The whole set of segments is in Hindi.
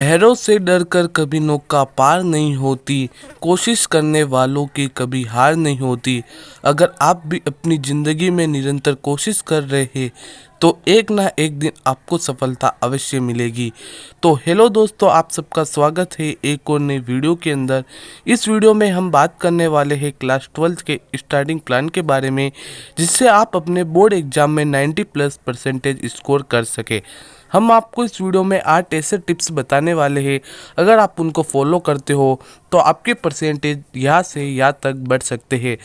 डरों से डरकर कभी नौका पार नहीं होती, कोशिश करने वालों की कभी हार नहीं होती। अगर आप भी अपनी ज़िंदगी में निरंतर कोशिश कर रहे हैं तो एक ना एक दिन आपको सफलता अवश्य मिलेगी। तो हेलो दोस्तों, आप सबका स्वागत है एक और नई वीडियो के अंदर। इस वीडियो में हम बात करने वाले हैं क्लास 12 के स्टार्टिंग प्लान के बारे में, जिससे आप अपने बोर्ड एग्जाम में 90+ % स्कोर कर सके। हम आपको इस वीडियो में 8 ऐसे टिप्स बताने वाले हैं, अगर आप उनको फॉलो करते हो तो आपके परसेंटेज यहाँ से यहाँ तक बढ़ सकते हैं।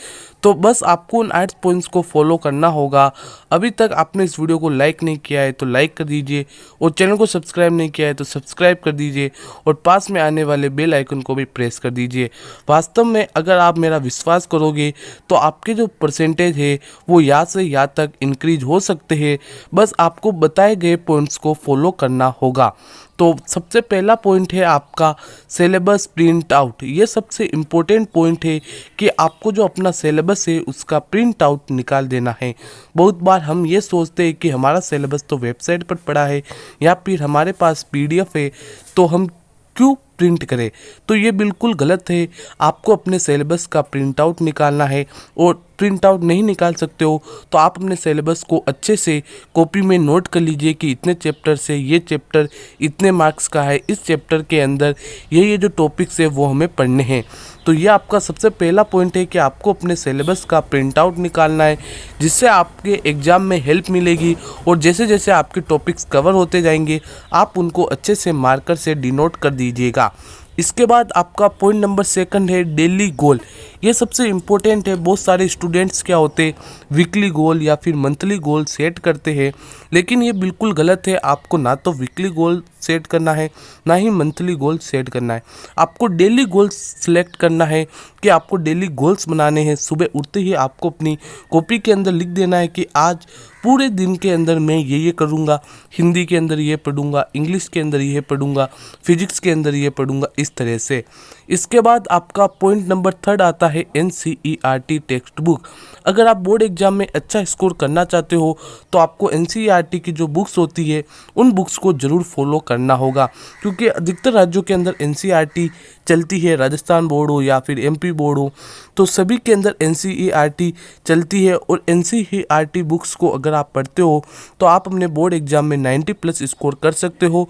तो बस आपको उन 8 पॉइंट्स को फॉलो करना होगा। अभी तक आपने इस वीडियो को लाइक नहीं किया है तो लाइक कर दीजिए, और चैनल को सब्सक्राइब नहीं किया है तो सब्सक्राइब कर दीजिए, और पास में आने वाले बेल आइकन को भी प्रेस कर दीजिए। वास्तव में अगर आप मेरा विश्वास करोगे तो आपके जो परसेंटेज है वो यहाँ से यहाँ तक इंक्रीज हो सकते हैं। बस आपको बताए गए पॉइंट्स को फॉलो करना होगा। तो सबसे पहला पॉइंट है आपका सिलेबस प्रिंट आउट। ये सबसे इम्पोर्टेंट पॉइंट है कि आपको जो अपना सिलेबस है उसका प्रिंट आउट निकाल देना है। बहुत बार हम ये सोचते हैं कि हमारा सिलेबस तो वेबसाइट पर पड़ा है या फिर हमारे पास पीडीएफ है, तो हम क्यों प्रिंट करें। तो ये बिल्कुल गलत है। आपको अपने सिलेबस का प्रिंट आउट निकालना है, और प्रिंट आउट नहीं निकाल सकते हो तो आप अपने सिलेबस को अच्छे से कॉपी में नोट कर लीजिए कि इतने चैप्टर से ये चैप्टर इतने मार्क्स का है, इस चैप्टर के अंदर ये जो टॉपिक्स है वो हमें पढ़ने हैं। तो ये आपका सबसे पहला पॉइंट है कि आपको अपने सिलेबस का प्रिंट आउट निकालना है, जिससे आपके एग्ज़ाम में हेल्प मिलेगी। और जैसे जैसे आपके टॉपिक्स कवर होते जाएंगे आप उनको अच्छे से मार्कर से डिनोट कर दीजिएगा। इसके बाद आपका पॉइंट नंबर सेकंड है डेली गोल। ये सबसे इम्पोर्टेंट है। बहुत सारे स्टूडेंट्स क्या होते हैं, वीकली गोल या फिर मंथली गोल सेट करते हैं, लेकिन ये बिल्कुल गलत है। आपको ना तो वीकली गोल सेट करना है ना ही मंथली गोल सेट करना है। आपको डेली गोल्स सेलेक्ट करना है कि आपको डेली गोल्स बनाने हैं। सुबह उठते ही आपको अपनी कॉपी के अंदर लिख देना है कि आज पूरे दिन के अंदर मैं ये करूँगा, हिंदी के अंदर ये पढ़ूंगा, इंग्लिश के अंदर ये पढ़ूंगा, फिजिक्स के अंदर ये पढ़ूंगा, इस तरह से। इसके बाद आपका पॉइंट नंबर थर्ड आता है NCERT टेक्स्ट बुक। अगर आप बोर्ड एग्जाम में अच्छा स्कोर करना चाहते हो तो आपको NCERT की जो बुक्स होती है उन बुक्स को ज़रूर फॉलो करना होगा, क्योंकि अधिकतर राज्यों के अंदर NCERT चलती है। राजस्थान बोर्ड हो या फिर MP बोर्ड हो, तो सभी के अंदर NCERT चलती है। और NCERT बुक्स को अगर आप पढ़ते हो तो आप अपने बोर्ड एग्जाम में 90+ स्कोर कर सकते हो।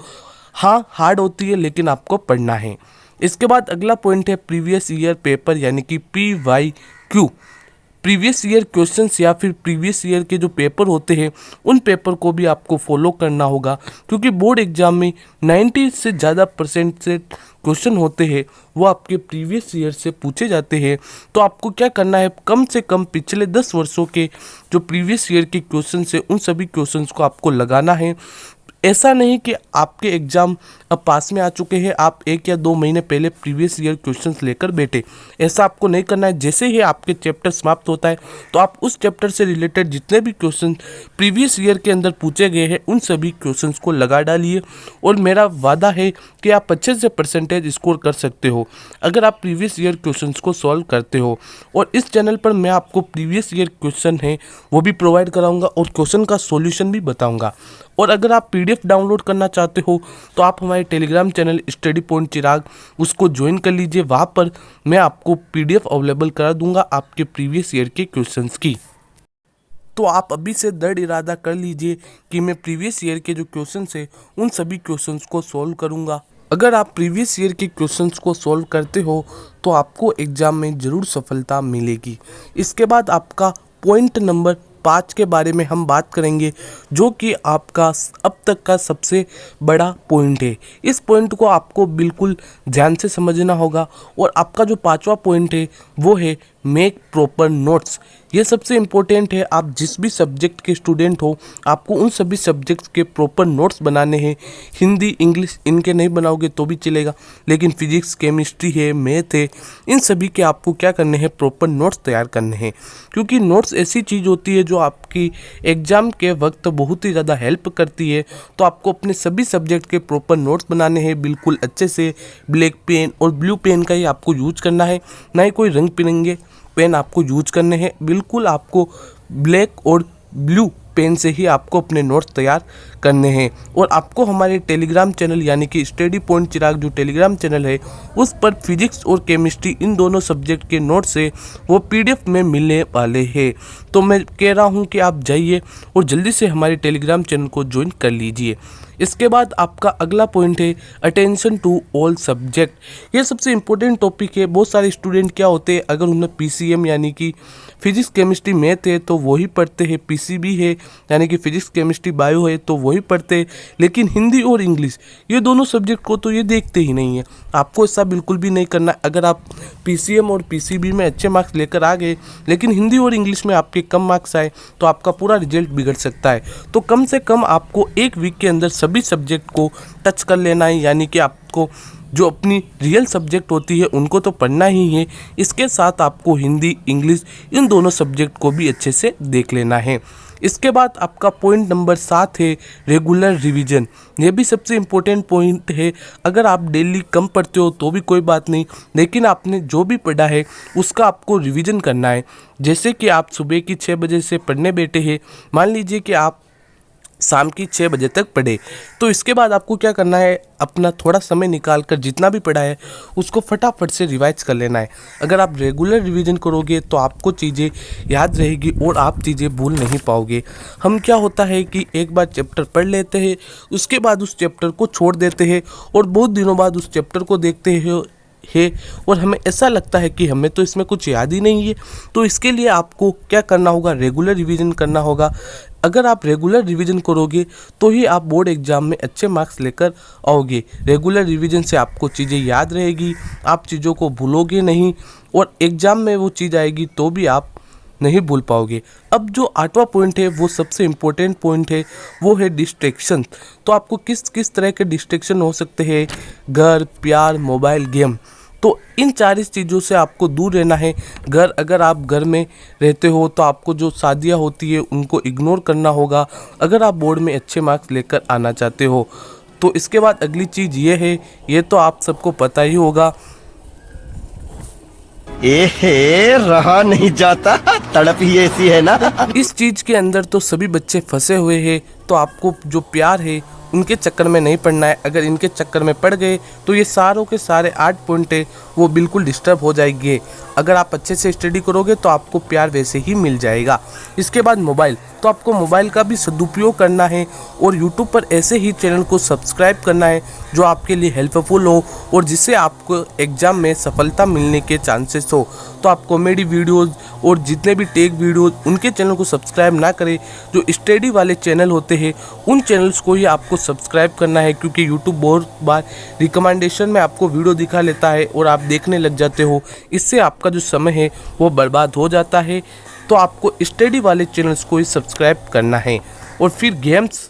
हाँ, हार्ड होती है लेकिन आपको पढ़ना है। इसके बाद अगला पॉइंट है प्रीवियस ईयर पेपर, यानी कि PYQ। प्रीवियस ईयर क्वेश्चंस या फिर प्रीवियस ईयर के जो पेपर होते हैं उन पेपर को भी आपको फॉलो करना होगा, क्योंकि बोर्ड एग्जाम में 90 से ज़्यादा परसेंट से क्वेश्चन होते हैं वो आपके प्रीवियस ईयर से पूछे जाते हैं। तो आपको क्या करना है, कम से कम पिछले 10 वर्षों के जो प्रीवियस ईयर के क्वेश्चन है उन सभी क्वेश्चंस को आपको लगाना है। ऐसा नहीं कि आपके एग्ज़ाम अब पास में आ चुके हैं, आप 1 या 2 महीने पहले प्रीवियस ईयर क्वेश्चंस लेकर बैठे। ऐसा आपको नहीं करना है। जैसे ही आपके चैप्टर समाप्त होता है तो आप उस चैप्टर से रिलेटेड जितने भी क्वेश्चन प्रीवियस ईयर के अंदर पूछे गए हैं उन सभी क्वेश्चंस को लगा डालिए। और मेरा वादा है कि आप अच्छे से परसेंटेज स्कोर कर सकते हो अगर आप प्रीवियस ईयर क्वेश्चंस को सॉल्व करते हो। और इस चैनल पर मैं आपको प्रीवियस ईयर क्वेश्चन है वो भी प्रोवाइड कराऊंगा और क्वेश्चन का सॉल्यूशन भी बताऊंगा। और अगर आप PDF डाउनलोड करना चाहते हो तो आप हमारे टेलीग्राम चैनल स्टडी पॉइंट चिराग उसको ज्वाइन कर लीजिए। वहाँ पर मैं आपको PDF अवेलेबल करा दूंगा आपके प्रीवियस ईयर के क्वेश्चंस की। तो आप अभी से दृढ़ इरादा कर लीजिए कि मैं प्रीवियस ईयर के जो क्वेश्चंस है उन सभी क्वेश्चंस को सॉल्व करूंगा। अगर आप प्रीवियस ईयर के क्वेश्चंस को सॉल्व करते हो तो आपको एग्ज़ाम में ज़रूर सफलता मिलेगी। इसके बाद आपका पॉइंट नंबर 5 के बारे में हम बात करेंगे, जो कि आपका अब तक का सबसे बड़ा पॉइंट है। इस पॉइंट को आपको बिल्कुल ध्यान से समझना होगा। और आपका जो 5वां पॉइंट है वो है मेक प्रॉपर नोट्स। ये सबसे इम्पोर्टेंट है। आप जिस भी सब्जेक्ट के स्टूडेंट हो आपको उन सभी सब्जेक्ट्स के प्रॉपर नोट्स बनाने हैं। हिंदी इंग्लिश इनके नहीं बनाओगे तो भी चलेगा, लेकिन फिजिक्स केमिस्ट्री है, मैथ है, इन सभी के आपको क्या करने हैं, प्रॉपर नोट्स तैयार करने हैं। क्योंकि नोट्स ऐसी चीज़ होती है जो आपकी एग्ज़ाम के वक्त बहुत ही ज़्यादा हेल्प करती है। तो आपको अपने सभी सब्जेक्ट के प्रॉपर नोट्स बनाने हैं बिल्कुल अच्छे से। ब्लैक पेन और ब्लू पेन का ही आपको यूज करना है, ना ही कोई रंग बिरंगे पेन आपको यूज करने हैं। बिल्कुल आपको ब्लैक और ब्लू पेन से ही आपको अपने नोट्स तैयार करने हैं। और आपको हमारे टेलीग्राम चैनल यानी कि स्टडी पॉइंट चिराग जो टेलीग्राम चैनल है उस पर फिजिक्स और केमिस्ट्री इन दोनों सब्जेक्ट के नोट्स है वो पीडीएफ में मिलने वाले हैं। तो मैं कह रहा हूँ कि आप जाइए और जल्दी से हमारे टेलीग्राम चैनल को ज्वाइन कर लीजिए। इसके बाद आपका अगला पॉइंट है अटेंशन टू ऑल सब्जेक्ट। ये सबसे इम्पोर्टेंट टॉपिक है। बहुत सारे स्टूडेंट क्या होते हैं, अगर उन्हें पीसीएम यानी कि फिजिक्स केमिस्ट्री मैथ है तो वही पढ़ते हैं, पीसीबी है यानी कि फिजिक्स केमिस्ट्री बायो है तो वही पढ़ते हैं, लेकिन हिंदी और इंग्लिश ये दोनों सब्जेक्ट को तो ये देखते ही नहीं है। आपको ऐसा बिल्कुल भी नहीं करना। अगर आप पीसीएम और पीसीबी में अच्छे मार्क्स लेकर आ गए लेकिन हिंदी और इंग्लिश में आपके कम मार्क्स आए तो आपका पूरा रिजल्ट बिगड़ सकता है। तो कम से कम आपको एक वीक के अंदर सभी सब्जेक्ट को टच कर लेना है, यानी कि आपको जो अपनी रियल सब्जेक्ट होती है उनको तो पढ़ना ही है, इसके साथ आपको हिंदी इंग्लिश इन दोनों सब्जेक्ट को भी अच्छे से देख लेना है। इसके बाद आपका पॉइंट नंबर 7 है रेगुलर रिवीजन। ये भी सबसे इम्पोर्टेंट पॉइंट है। अगर आप डेली कम पढ़ते हो तो भी कोई बात नहीं, लेकिन आपने जो भी पढ़ा है उसका आपको रिवीजन करना है। जैसे कि आप सुबह की 6 बजे से पढ़ने बैठे हैं, मान लीजिए कि आप शाम की 6 बजे तक पढ़े, तो इसके बाद आपको क्या करना है, अपना थोड़ा समय निकाल कर जितना भी पढ़ा है उसको फटाफट से रिवाइज कर लेना है। अगर आप रेगुलर रिवीजन करोगे तो आपको चीज़ें याद रहेगी और आप चीज़ें भूल नहीं पाओगे। हम क्या होता है कि एक बार चैप्टर पढ़ लेते हैं, उसके बाद उस चैप्टर को छोड़ देते हैं और बहुत दिनों बाद उस चैप्टर को देखते हैं और हमें ऐसा लगता है कि हमें तो इसमें कुछ याद ही नहीं है। तो इसके लिए आपको क्या करना होगा, रेगुलर रिवीजन करना होगा। अगर आप रेगुलर रिवीजन करोगे तो ही आप बोर्ड एग्जाम में अच्छे मार्क्स लेकर आओगे। रेगुलर रिवीजन से आपको चीज़ें याद रहेगी, आप चीज़ों को भूलोगे नहीं और एग्ज़ाम में वो चीज़ आएगी तो भी आप नहीं भूल पाओगे। अब जो 8वां पॉइंट है वो सबसे इम्पोर्टेंट पॉइंट है, वो है डिस्ट्रैक्शन। तो आपको किस किस तरह के डिस्ट्रैक्शन हो सकते हैं, घर, प्यार, मोबाइल, गेम। तो इन 4 चीज़ों से आपको दूर रहना है। अगर आप घर में रहते हो तो आपको जो शादियाँ होती है उनको इग्नोर करना होगा अगर आप बोर्ड में अच्छे मार्क्स लेकर आना चाहते हो। तो इसके बाद अगली चीज़ ये है, ये तो आप सबको पता ही होगा, रहा नहीं जाता, तड़प ही ऐसी है ना। इस चीज़ के अंदर तो सभी बच्चे फंसे हुए हैं। तो आपको जो प्यार है उनके चक्कर में नहीं पड़ना है। अगर इनके चक्कर में पड़ गए तो ये सारों के सारे 8 पॉइंट है वो बिल्कुल डिस्टर्ब हो जाएंगे। अगर आप अच्छे से स्टडी करोगे तो आपको प्यार वैसे ही मिल जाएगा। इसके बाद मोबाइल, तो आपको मोबाइल का भी सदुपयोग करना है और यूट्यूब पर ऐसे ही चैनल को सब्सक्राइब करना है जो आपके लिए हेल्पफुल हो और जिससे आपको एग्ज़ाम में सफलता मिलने के चांसेस हो। तो आप कॉमेडी वीडियोज़ और जितने भी टेक वीडियोज़ उनके चैनल को सब्सक्राइब ना करें, जो स्टडी वाले चैनल होते हैं उन चैनल्स को ही आपको सब्सक्राइब करना है, क्योंकि यूट्यूब बहुत बार रिकमेंडेशन में आपको वीडियो दिखा लेता है और आप देखने लग जाते हो। इससे आपका जो समय है वो बर्बाद हो जाता है। तो आपको स्टडी वाले चैनल्स को ही सब्सक्राइब करना है। और फिर गेम्स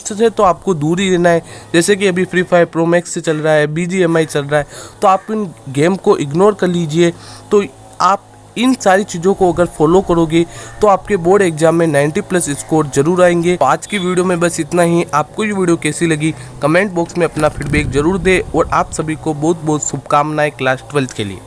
से तो आपको दूर ही रहना है। जैसे कि अभी फ्री फायर प्रो मैक्स से चल रहा है, BGMI चल रहा है, तो आप इन गेम को इग्नोर कर लीजिए। तो आप इन सारी चीज़ों को अगर फॉलो करोगे तो आपके बोर्ड एग्जाम में 90+ स्कोर जरूर आएंगे। तो आज की वीडियो में बस इतना ही। आपको ये वीडियो कैसी लगी कमेंट बॉक्स में अपना फीडबैक जरूर दें और आप सभी को बहुत बहुत शुभकामनाएं क्लास 12 के लिए।